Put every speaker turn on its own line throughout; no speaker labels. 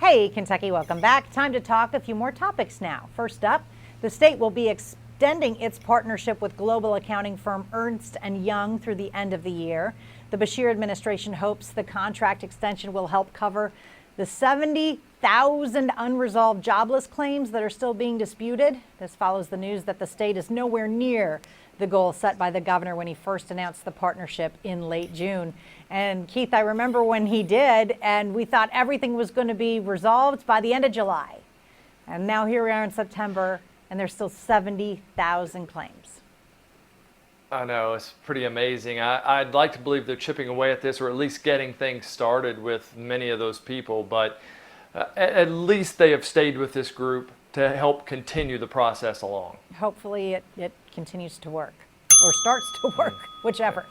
Hey, Kentucky, welcome back. Time to talk a few more topics now. First up, the state will be extending its partnership with global accounting firm Ernst & Young through the end of the year. The Beshear administration hopes the contract extension will help cover the 70,000 unresolved jobless claims that are still being disputed. This follows the news that the state is nowhere near the goal set by the governor when he first announced the partnership in late June. And Keith, I remember when he did, and we thought everything was going to be resolved by the end of July. And now here we are in September, and there's still 70,000 claims.
I know, it's pretty amazing. I'd like to believe they're chipping away at this, or at least getting things started with many of those people, but at least they have stayed with this group to help continue the process along.
Hopefully it continues to work, or starts to work, whichever.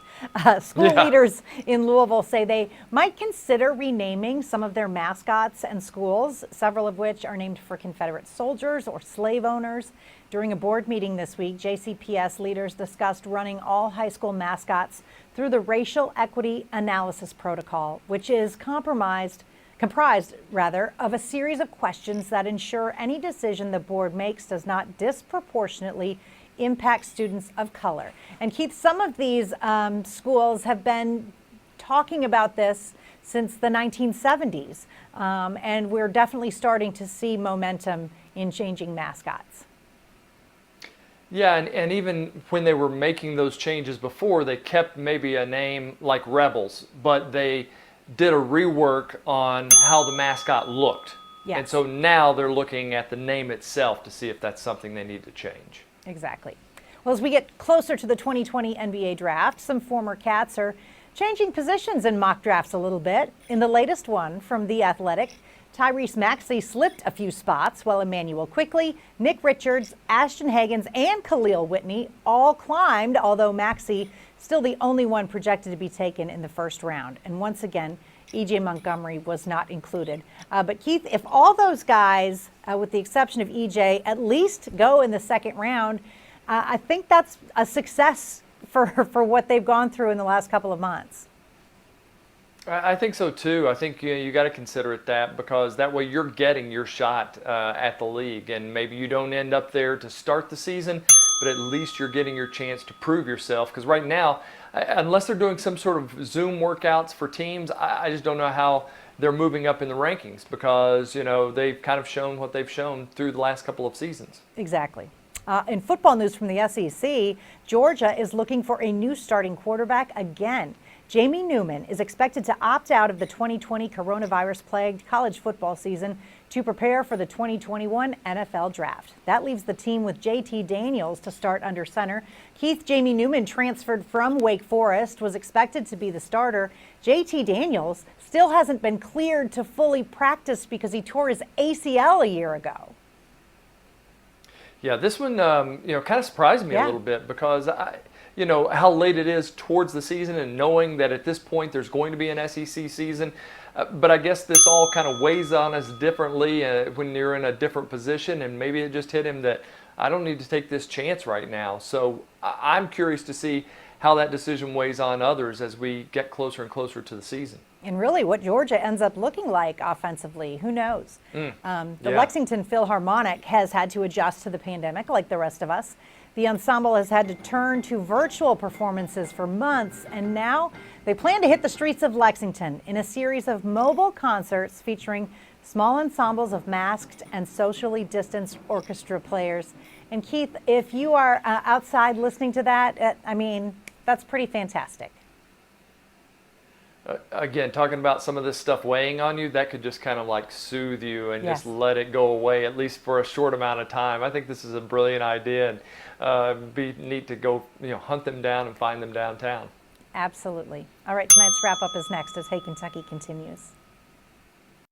School leaders in Louisville say they might consider renaming some of their mascots and schools, several of which are named for Confederate soldiers or slave owners. During a board meeting this week, JCPS leaders discussed running all high school mascots through the Racial Equity Analysis Protocol, which is comprised of a series of questions that ensure any decision the board makes does not disproportionately impact students of color. And Keith, some of these schools have been talking about this since the 1970s, and we're definitely starting to see momentum in changing mascots.
Yeah, and even when they were making those changes before, they kept maybe a name like Rebels, but they did a rework on how the mascot looked.
Yes.
And so now they're looking at the name itself to see if that's something they need to change.
Exactly. Well, as we get closer to the 2020 NBA draft, some former Cats are changing positions in mock drafts a little bit. In the latest one from The Athletic, Tyrese Maxey slipped a few spots while Emmanuel Quickley, Nick Richards, Ashton Hagans, and Khalil Whitney all climbed, although Maxey still the only one projected to be taken in the first round. And once again, E.J. Montgomery was not included. But Keith, if all those guys, with the exception of E.J., at least go in the second round, I think that's a success for what they've gone through in the last couple of months.
I think so too. I think you got to consider it that, because that way you're getting your shot at the league, and maybe you don't end up there to start the season, but at least you're getting your chance to prove yourself. Because right now, unless they're doing some sort of Zoom workouts for teams, I just don't know how they're moving up in the rankings, because they've kind of shown what they've shown through the last couple of seasons.
Exactly. In football news from the SEC, Georgia is looking for a new starting quarterback again. Jamie Newman is expected to opt out of the 2020 coronavirus-plagued college football season to prepare for the 2021 NFL Draft. That leaves the team with J.T. Daniels to start under center. Keith, Jamie Newman transferred from Wake Forest, was expected to be the starter. J.T. Daniels still hasn't been cleared to fully practice because he tore his ACL a year ago.
Yeah, this one, kind of surprised me a little bit, because how late it is towards the season, and knowing that at this point there's going to be an SEC season. But I guess this all kind of weighs on us differently when you're in a different position, and maybe it just hit him that I don't need to take this chance right now. So I'm curious to see how that decision weighs on others as we get closer and closer to the season.
And really what Georgia ends up looking like offensively, who knows? The Lexington Philharmonic has had to adjust to the pandemic like the rest of us. The ensemble has had to turn to virtual performances for months, and now they plan to hit the streets of Lexington in a series of mobile concerts featuring small ensembles of masked and socially distanced orchestra players. And Keith, if you are outside listening to that, that's pretty fantastic.
Again, talking about some of this stuff weighing on you, that could just kind of like soothe you and just let it go away, at least for a short amount of time. I think this is a brilliant idea, and be neat to go hunt them down and find them downtown.
Absolutely. All right, tonight's wrap up is next as Hey Kentucky continues.